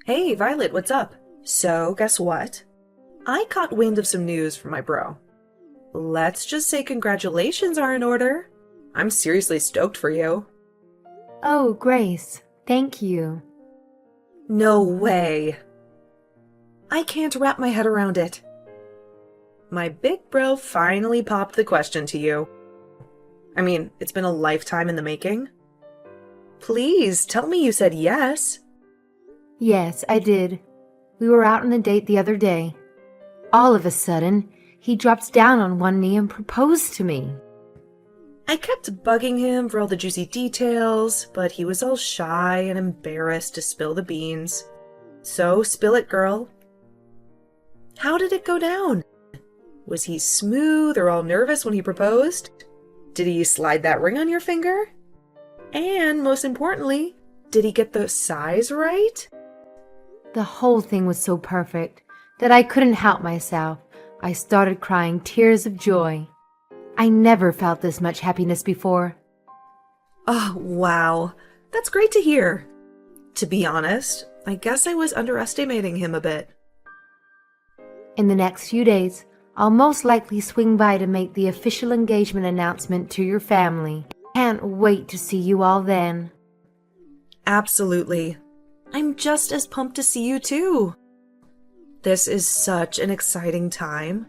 Hey, Violet, what's up? So, guess what? I caught wind of some news from my bro. Let's just say congratulations are in order. I'm seriously stoked for you. Oh, Grace, thank you. No way. I can't wrap my head around it. My big bro finally popped the question to you. I mean, it's been a lifetime in the making. Please tell me you said yes. Yes, I did. We were out on a date the other day. All of a sudden, he drops down on one knee and proposed to me. I kept bugging him for all the juicy details, but he was all shy and embarrassed to spill the beans. So, spill it, girl. How did it go down? Was he smooth or all nervous when he proposed? Did he slide that ring on your finger? And most importantly, did he get the size right? The whole thing was so perfect that I couldn't help myself. I started crying tears of joy. I never felt this much happiness before. Oh, wow. That's great to hear. To be honest, I guess I was underestimating him a bit. In the next few days, I'll most likely swing by to make the official engagement announcement to your family. Can't wait to see you all then. Absolutely. I'm just as pumped to see you too. This is such an exciting time.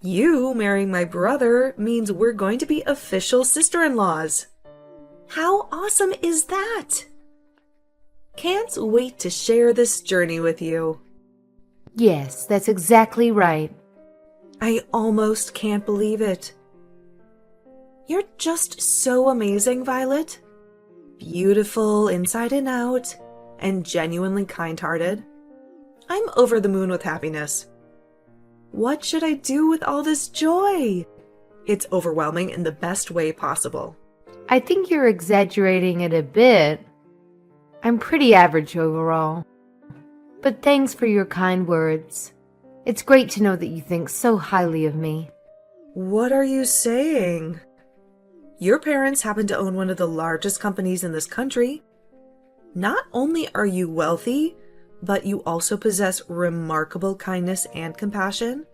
You marrying my brother means we're going to be official sister-in-laws. How awesome is that? Can't wait to share this journey with you. Yes, that's exactly right. I almost can't believe it. You're just so amazing, Violet. Beautiful inside and out, and genuinely kind-hearted. I'm over the moon with happiness. What should I do with all this joy? It's overwhelming in the best way possible. I think you're exaggerating it a bit. I'm pretty average overall. But thanks for your kind words. It's great to know that you think so highly of me. What are you saying? Your parents happen to own one of the largest companies in this country. Not only are you wealthy, but you also possess remarkable kindness and compassion.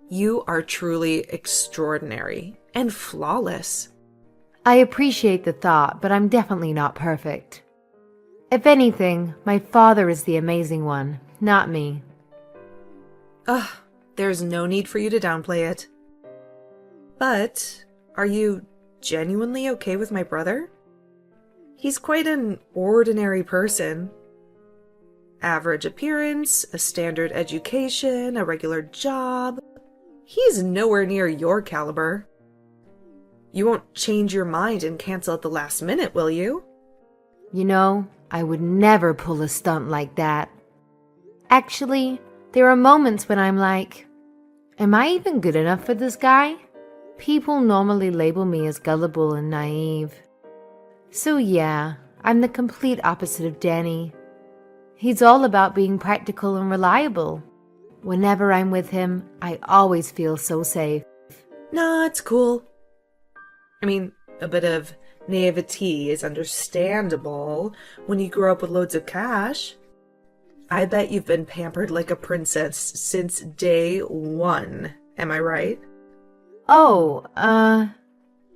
You are truly extraordinary and flawless. I appreciate the thought, but I'm definitely not perfect. If anything, my father is the amazing one, not me. Ugh, there's no need for you to downplay it. But, are you genuinely okay with my brother? He's quite an ordinary person. Average appearance, a standard education, a regular job. He's nowhere near your caliber. You won't change your mind and cancel at the last minute, will you? You know, I would never pull a stunt like that. Actually, there are moments when I'm like, am I even good enough for this guy? People normally label me as gullible and naive. So yeah, I'm the complete opposite of Danny. He's all about being practical and reliable. Whenever I'm with him, I always feel so safe. Nah, it's cool. I mean, a bit of naivety is understandable when you grow up with loads of cash. I bet you've been pampered like a princess since day one. Am I right? Oh,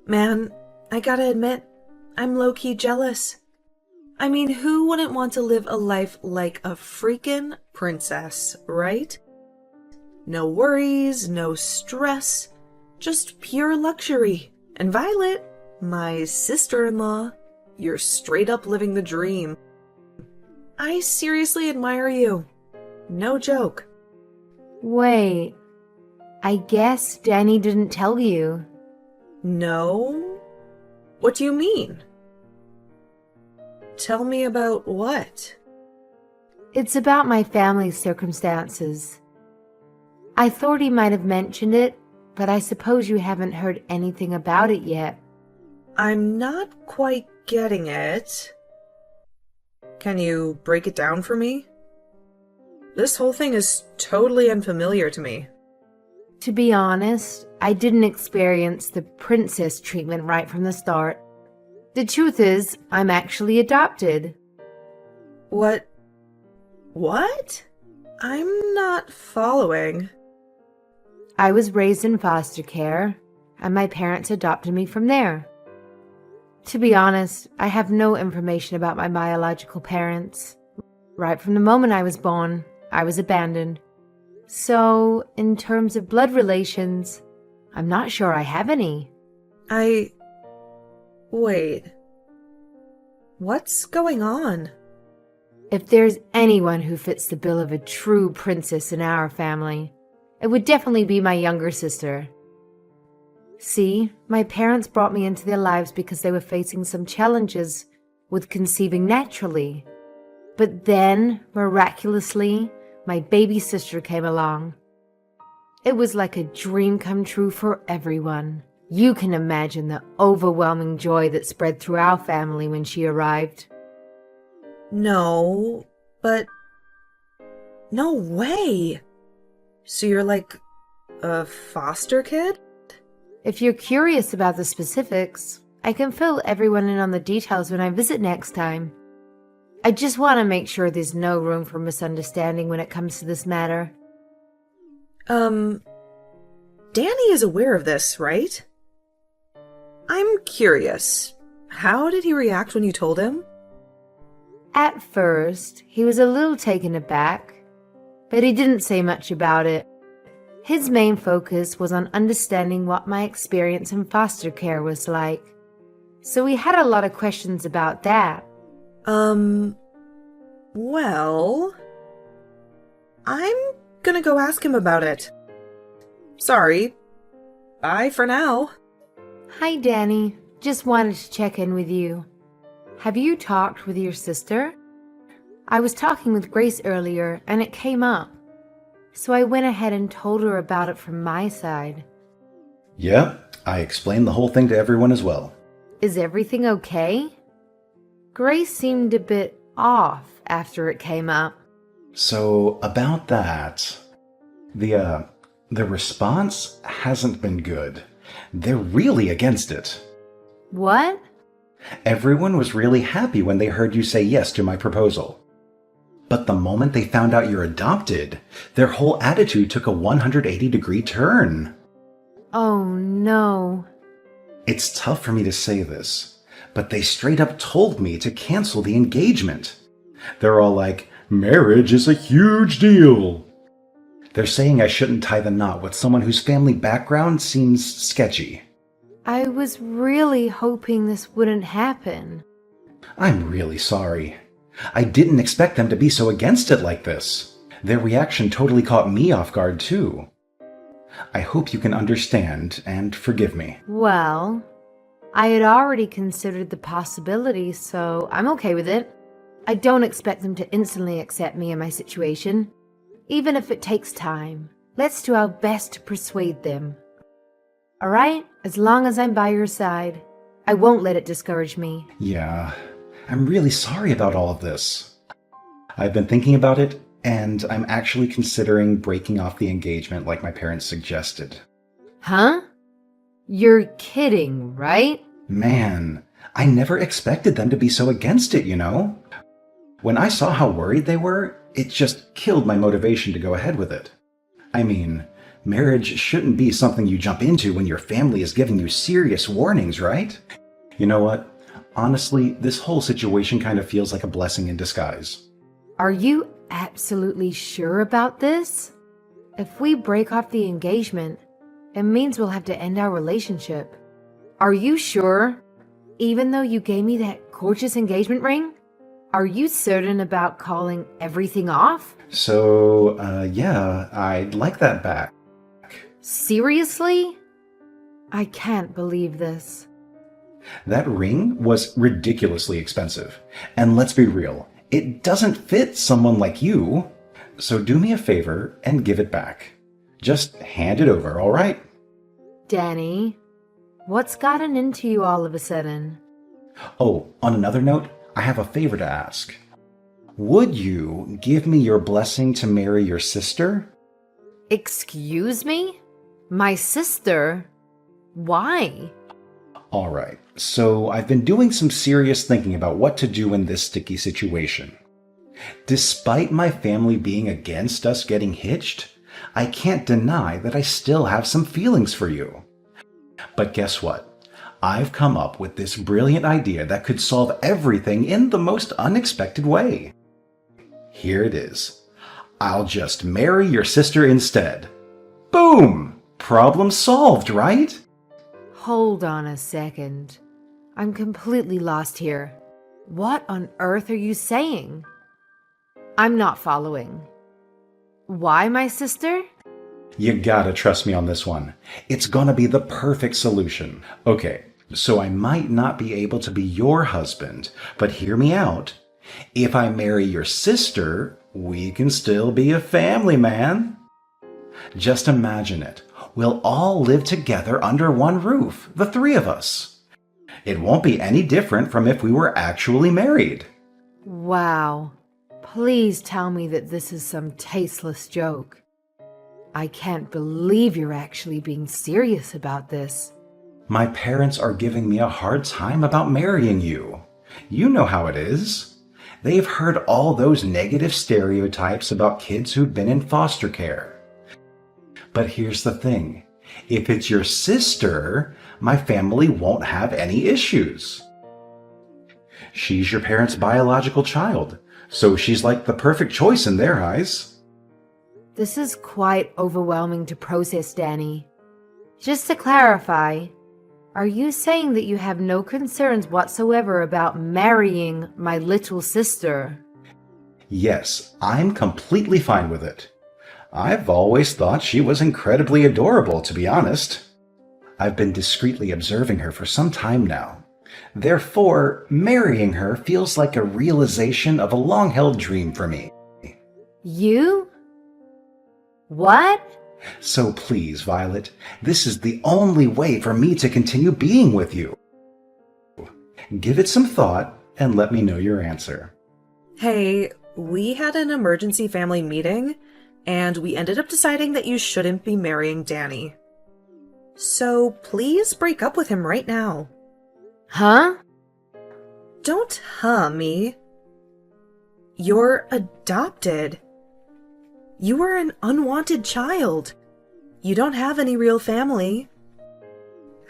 Man, I gotta admit, I'm low-key jealous. I mean, who wouldn't want to live a life like a freaking princess, right? No worries, no stress, just pure luxury. And Violet, my sister-in-law, you're straight up living the dream. I seriously admire you. No joke. wait. I guess Danny didn't tell you. No? What do you mean? Tell me about what? It's about my family's circumstances. I thought he might have mentioned it, but I suppose you haven't heard anything about it yet. I'm not quite getting it. Can you break it down for me? This whole thing is totally unfamiliar to me. To be honest, I didn't experience the princess treatment right from the start. The truth is, I'm actually adopted. What What? I'm not following. I was raised in foster care, and my parents adopted me from there. To be honest, I have no information about my biological parents. Right from the moment I was born, I was abandoned. So, in terms of blood relations, I'm not sure I have any. Wait. What's going on? If there's anyone who fits the bill of a true princess in our family, it would definitely be my younger sister. See, my parents brought me into their lives because they were facing some challenges with conceiving naturally. But then, miraculously, my baby sister came along. It was like a dream come true for everyone. You can imagine the overwhelming joy that spread through our family when she arrived. No, but... No way! So you're like a foster kid? If you're curious about the specifics, I can fill everyone in on the details when I visit next time. I just want to make sure there's no room for misunderstanding when it comes to this matter. Danny is aware of this, right? I'm curious. How did he react when you told him? At first, he was a little taken aback, but he didn't say much about it. His main focus was on understanding what my experience in foster care was like. So we had a lot of questions about that. Well... I'm gonna go ask him about it. Sorry. Bye for now. Hi, Danny. Just wanted to check in with you. Have you talked with your sister? I was talking with Grace earlier, and it came up. So I went ahead and told her about it from my side. Yeah, I explained the whole thing to everyone as well. Is everything okay? Grace seemed a bit off after it came up. So, about that, the response hasn't been good. They're really against it. What? Everyone was really happy when they heard you say yes to my proposal. But the moment they found out you're adopted, their whole attitude took a 180-degree turn. Oh, no. It's tough for me to say this, but they straight up told me to cancel the engagement. They're all like, marriage is a huge deal. They're saying I shouldn't tie the knot with someone whose family background seems sketchy. I was really hoping this wouldn't happen. I'm really sorry. I didn't expect them to be so against it like this. Their reaction totally caught me off guard too. I hope you can understand and forgive me. Well, I had already considered the possibility, so I'm okay with it. I don't expect them to instantly accept me in my situation. Even if it takes time, let's do our best to persuade them. Alright? As long as I'm by your side, I won't let it discourage me. Yeah, I'm really sorry about all of this. I've been thinking about it, and I'm actually considering breaking off the engagement like my parents suggested. Huh? You're kidding, right? Man, I never expected them to be so against it, you know? When I saw how worried they were, it just killed my motivation to go ahead with it. I mean, marriage shouldn't be something you jump into when your family is giving you serious warnings, right? You know what? Honestly, this whole situation kind of feels like a blessing in disguise. Are you absolutely sure about this? If we break off the engagement, it means we'll have to end our relationship. Are you sure? Even though you gave me that gorgeous engagement ring? Are you certain about calling everything off? So, yeah, I'd like that back. Seriously? I can't believe this. That ring was ridiculously expensive. And let's be real, it doesn't fit someone like you. So do me a favor and give it back. Just hand it over, all right? Danny, what's gotten into you all of a sudden? Oh, on another note, I have a favor to ask. Would you give me your blessing to marry your sister? Excuse me? My sister? Why? All right, so I've been doing some serious thinking about what to do in this sticky situation. Despite my family being against us getting hitched, I can't deny that I still have some feelings for you. But guess what? I've come up with this brilliant idea that could solve everything in the most unexpected way. Here it is. I'll just marry your sister instead. Boom! Problem solved, right? Hold on a second. I'm completely lost here. What on earth are you saying? I'm not following. Why my sister? You gotta trust me on this one. It's gonna be the perfect solution. Okay, so I might not be able to be your husband, but hear me out. If I marry your sister, we can still be a family, man. Just imagine it. We'll all live together under one roof, the three of us. It won't be any different from if we were actually married. Wow. Please tell me that this is some tasteless joke. I can't believe you're actually being serious about this. My parents are giving me a hard time about marrying you. You know how it is. They've heard all those negative stereotypes about kids who've been in foster care. But here's the thing. If it's your sister, my family won't have any issues. She's your parents' biological child, so she's like the perfect choice in their eyes. This is quite overwhelming to process, Danny. Just to clarify, are you saying that you have no concerns whatsoever about marrying my little sister? Yes, I'm completely fine with it. I've always thought she was incredibly adorable, to be honest. I've been discreetly observing her for some time now. Therefore, marrying her feels like a realization of a long-held dream for me. You? What? So please, Violet, this is the only way for me to continue being with you. Give it some thought and let me know your answer. Hey, we had an emergency family meeting, and we ended up deciding that you shouldn't be marrying Danny. So please break up with him right now. Huh? Don't me. You're adopted. You were an unwanted child. You don't have any real family.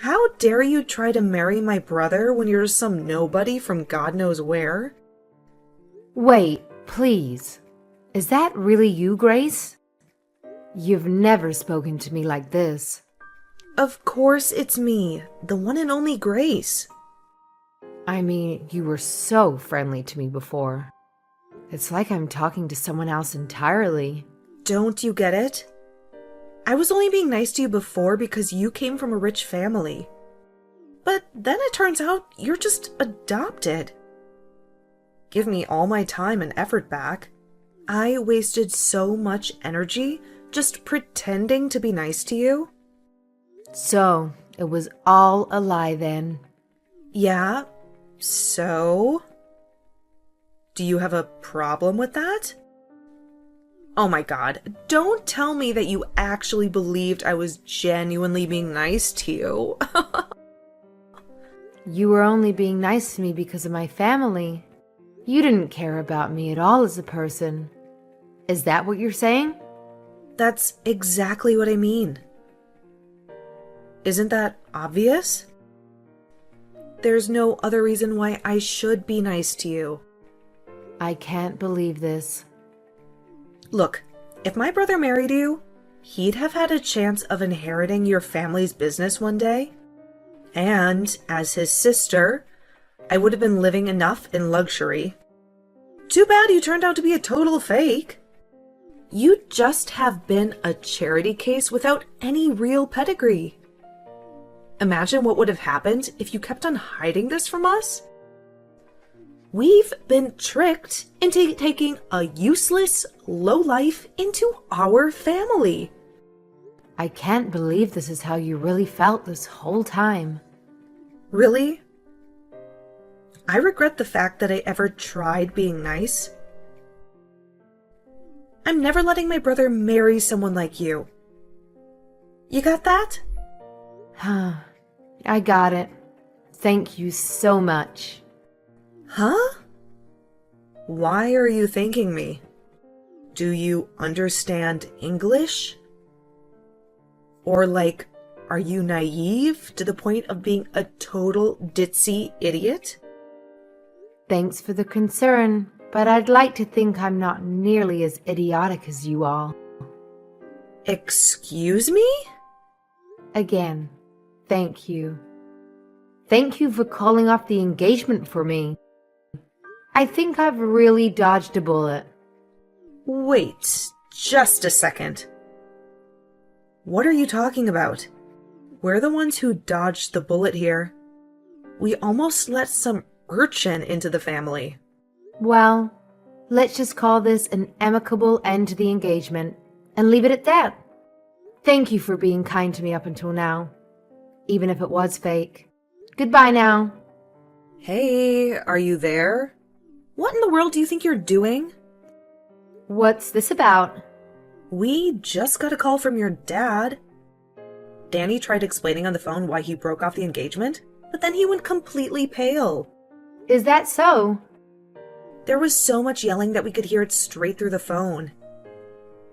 How dare you try to marry my brother when you're some nobody from God knows where? Wait, please. Is that really you, Grace? You've never spoken to me like this. Of course it's me, the one and only Grace. I mean, you were so friendly to me before. It's like I'm talking to someone else entirely. Don't you get it? I was only being nice to you before because you came from a rich family. But then it turns out you're just adopted. Give me all my time and effort back. I wasted so much energy just pretending to be nice to you. So, it was all a lie then. Yeah, so? Do you have a problem with that? Oh my god, don't tell me that you actually believed I was genuinely being nice to you. You were only being nice to me because of my family. You didn't care about me at all as a person. Is that what you're saying? That's exactly what I mean. Isn't that obvious? There's no other reason why I should be nice to you. I can't believe this. Look, if my brother married you, he'd have had a chance of inheriting your family's business one day. And as his sister, I would have been living enough in luxury. Too bad you turned out to be a total fake. You just have been a charity case without any real pedigree. Imagine what would have happened if you kept on hiding this from us. We've been tricked into taking a useless lowlife into our family. I can't believe this is how you really felt this whole time. Really? I regret the fact that I ever tried being nice. I'm never letting my brother marry someone like you. You got that? I got it. Thank you so much. Huh? Why are you thanking me? Do you understand English? Or like, are you naive to the point of being a total ditzy idiot? Thanks for the concern, but I'd like to think I'm not nearly as idiotic as you all. Excuse me? Again, thank you. Thank you for calling off the engagement for me. I think I've really dodged a bullet. Wait, just a second. What are you talking about? We're the ones who dodged the bullet here. We almost let some urchin into the family. Well, let's just call this an amicable end to the engagement and leave it at that. Thank you for being kind to me up until now, even if it was fake. Goodbye now. Hey, are you there? What in the world do you think you're doing? What's this about? We just got a call from your dad. Danny tried explaining on the phone why he broke off the engagement, but then he went completely pale. Is that so? There was so much yelling that we could hear it straight through the phone.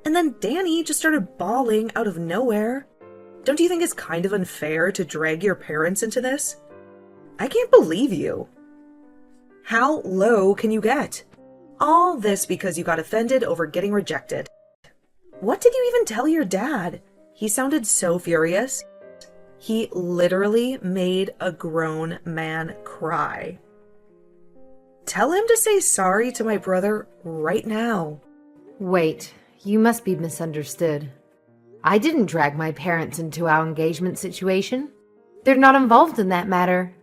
And then Danny just started bawling out of nowhere. Don't you think it's kind of unfair to drag your parents into this? I can't believe you. How low can you get? All this because you got offended over getting rejected. What did you even tell your dad? He sounded so furious. He literally made a grown man cry. Tell him to say sorry to my brother right now. Wait, you must be misunderstood. I didn't drag my parents into our engagement situation. They're not involved in that matter.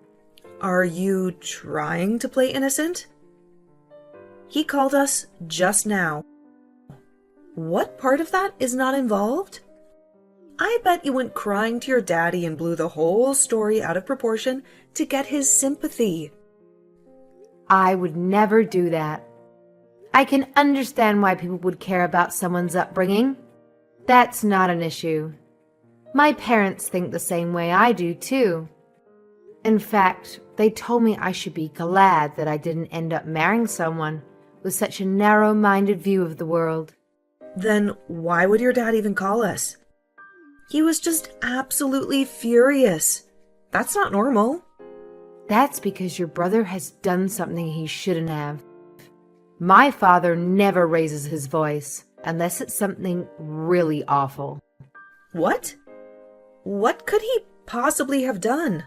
Are you trying to play innocent? He called us just now. What part of that is not involved? I bet you went crying to your daddy and blew the whole story out of proportion to get his sympathy. I would never do that. I can understand why people would care about someone's upbringing. That's not an issue. My parents think the same way I do, too. In fact, they told me I should be glad that I didn't end up marrying someone with such a narrow-minded view of the world. Then why would your dad even call us? He was just absolutely furious. That's not normal. That's because your brother has done something he shouldn't have. My father never raises his voice unless it's something really awful. What? What could he possibly have done?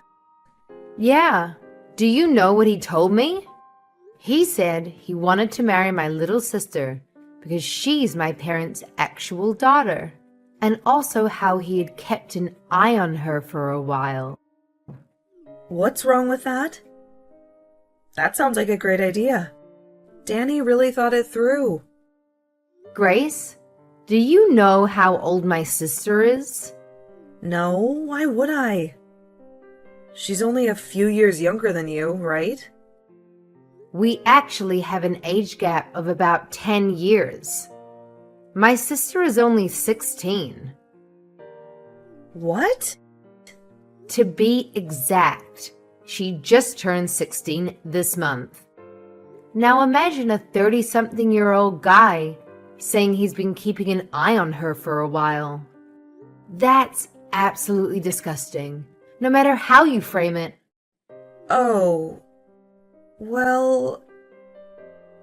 Yeah. Do you know what he told me? He said he wanted to marry my little sister because she's my parents' actual daughter, and also how he had kept an eye on her for a while. What's wrong with that? That sounds like a great idea. Danny really thought it through. Grace, do you know how old my sister is? No, why would I? She's only a few years younger than you, right? We actually have an age gap of about 10 years. My sister is only 16. What? To be exact, she just turned 16 this month. Now imagine a 30-something-year-old guy saying he's been keeping an eye on her for a while. That's absolutely disgusting, no matter how you frame it. Oh, well,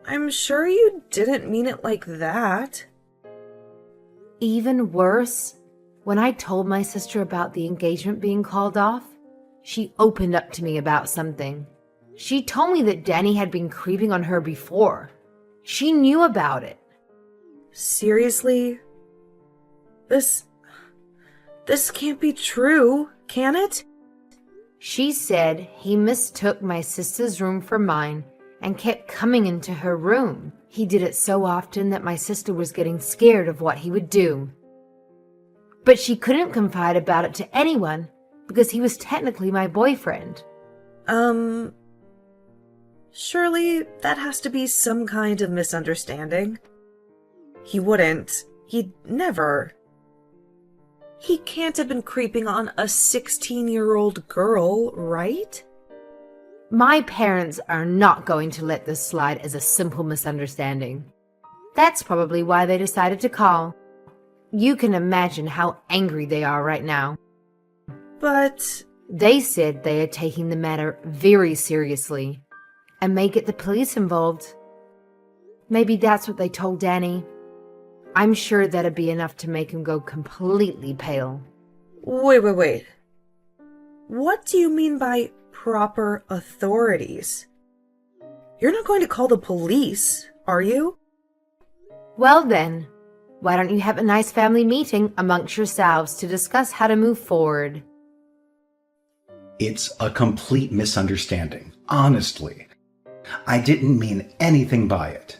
I'm sure you didn't mean it like that. Even worse, when I told my sister about the engagement being called off, she opened up to me about something. She told me that Danny had been creeping on her before. She knew about it. Seriously? This can't be true, can it? She said he mistook my sister's room for mine and kept coming into her room. He did it so often that my sister was getting scared of what he would do. But she couldn't confide about it to anyone because he was technically my boyfriend. Surely that has to be some kind of misunderstanding. He wouldn't. He'd never. He can't have been creeping on a 16-year-old girl, right? My parents are not going to let this slide as a simple misunderstanding. That's probably why they decided to call. You can imagine how angry they are right now. But They said they are taking the matter very seriously and may get the police involved. Maybe that's what they told Danny. I'm sure that'd be enough to make him go completely pale. wait. What do you mean by proper authorities? You're not going to call the police, are you? Well then, why don't you have a nice family meeting amongst yourselves to discuss how to move forward? It's a complete misunderstanding, honestly. I didn't mean anything by it.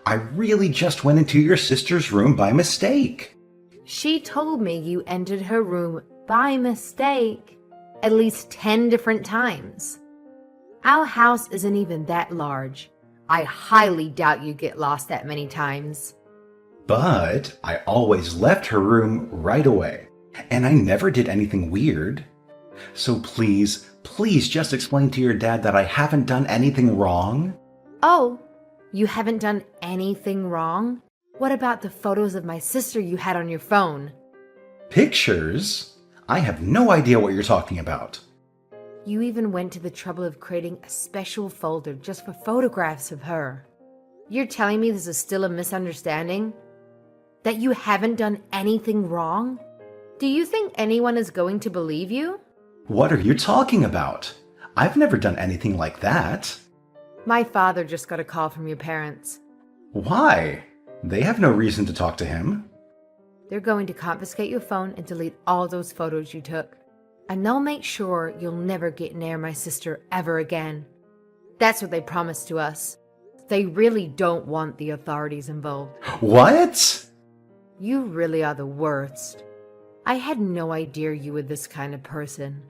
I really just went into your sister's room by mistake. She told me you entered her room by mistake at least 10 different times. Our house isn't even that large. I highly doubt you get lost that many times. But I always left her room right away, and I never did anything weird. So please just explain to your dad that I haven't done anything wrong. Oh, you haven't done anything wrong? What about the photos of my sister you had on your phone? Pictures? I have no idea what you're talking about. You even went to the trouble of creating a special folder just for photographs of her. You're telling me this is still a misunderstanding? That you haven't done anything wrong? Do you think anyone is going to believe you? What are you talking about? I've never done anything like that. My father just got a call from your parents. Why? They have no reason to talk to him. They're going to confiscate your phone and delete all those photos you took. And they'll make sure you'll never get near my sister ever again. That's what they promised to us. They really don't want the authorities involved. What? You really are the worst. I had no idea you were this kind of person.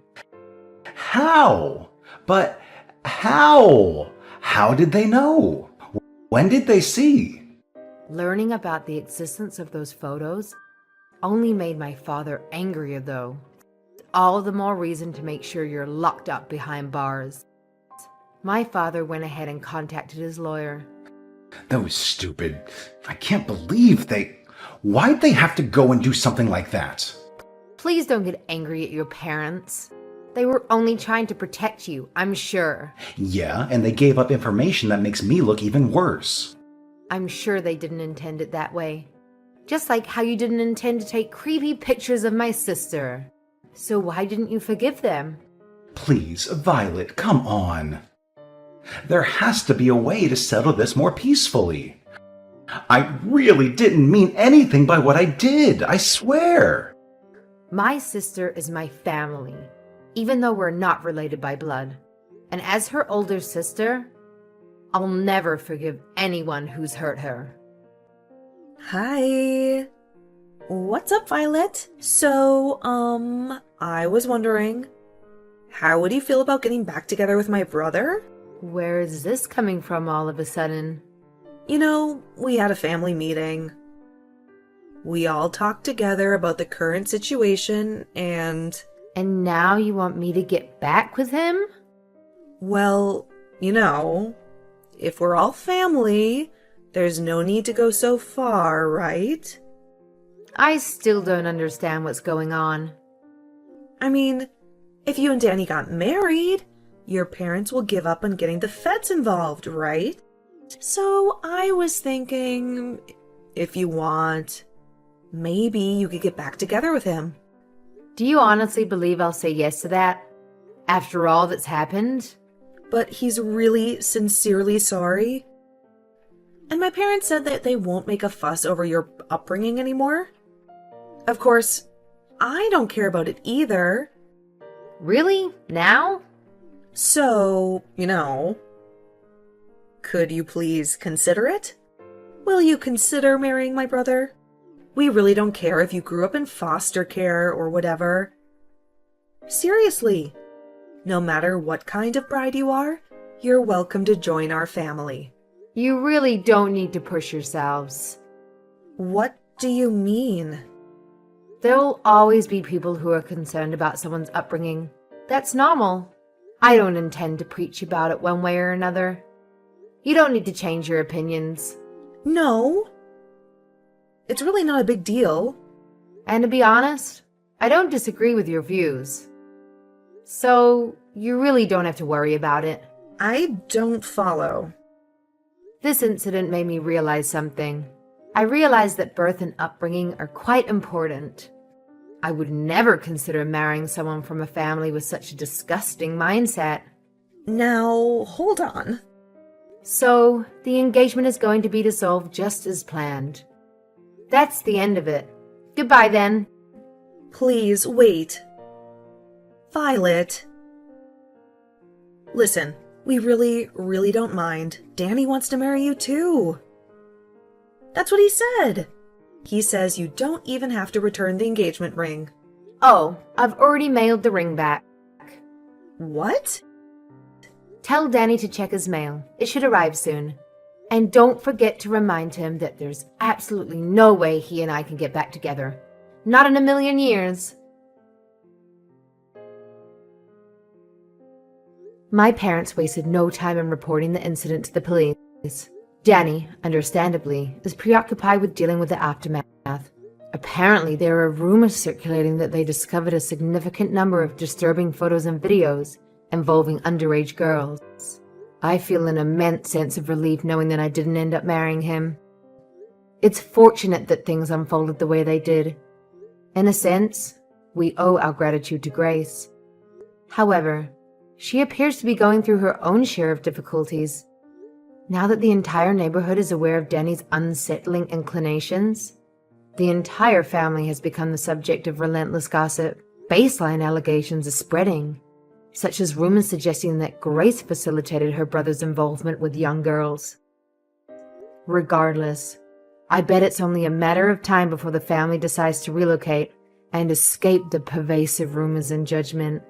How? But how? How did they know? When did they see? Learning about the existence of those photos only made my father angrier, though. All the more reason to make sure you're locked up behind bars. My father went ahead and contacted his lawyer. That was stupid. I can't believe they... Why'd they have to go and do something like that? Please don't get angry at your parents. They were only trying to protect you, I'm sure. Yeah, and they gave up information that makes me look even worse. I'm sure they didn't intend it that way. Just like how you didn't intend to take creepy pictures of my sister. So why didn't you forgive them? Please, Violet, come on. There has to be a way to settle this more peacefully. I really didn't mean anything by what I did, I swear. My sister is my family, even though we're not related by blood. And as her older sister, I'll never forgive anyone who's hurt her. Hi. What's up, Violet? So, I was wondering, how would you feel about getting back together with my brother? Where is this coming from all of a sudden? You know, we had a family meeting. We all talked together about the current situation and... And now you want me to get back with him? Well, you know, if we're all family, there's no need to go so far, right? I still don't understand what's going on. I mean, if you and Danny got married, your parents will give up on getting the feds involved, right? So I was thinking, if you want, maybe you could get back together with him. Do you honestly believe I'll say yes to that? After all that's happened? But he's really sincerely sorry. And my parents said that they won't make a fuss over your upbringing anymore. Of course, I don't care about it either. Really? Now? So, you know, could you please consider it? Will you consider marrying my brother? We really don't care if you grew up in foster care or whatever. Seriously, no matter what kind of bride you are, you're welcome to join our family. You really don't need to push yourselves. What do you mean? There will always be people who are concerned about someone's upbringing. That's normal. I don't intend to preach about it one way or another. You don't need to change your opinions. No. It's really not a big deal. And to be honest, I don't disagree with your views. So, you really don't have to worry about it. I don't follow. This incident made me realize something. I realized that birth and upbringing are quite important. I would never consider marrying someone from a family with such a disgusting mindset. Now, hold on. So, the engagement is going to be dissolved just as planned. That's the end of it. Goodbye then. Please, wait. Violet. Listen, we really don't mind. Danny wants to marry you too. That's what he said. He says you don't even have to return the engagement ring. Oh, I've already mailed the ring back. What? Tell Danny to check his mail. It should arrive soon. And don't forget to remind him that there's absolutely no way he and I can get back together. Not in a million years. My parents wasted no time in reporting the incident to the police. Danny, understandably, is preoccupied with dealing with the aftermath. Apparently, there are rumors circulating that they discovered a significant number of disturbing photos and videos involving underage girls. I feel an immense sense of relief knowing that I didn't end up marrying him. It's fortunate that things unfolded the way they did. In a sense, we owe our gratitude to Grace. However, she appears to be going through her own share of difficulties. Now that the entire neighborhood is aware of Danny's unsettling inclinations, the entire family has become the subject of relentless gossip. Baseline allegations are spreading, such as rumors suggesting that Grace facilitated her brother's involvement with young girls. Regardless, I bet it's only a matter of time before the family decides to relocate and escape the pervasive rumors and judgment.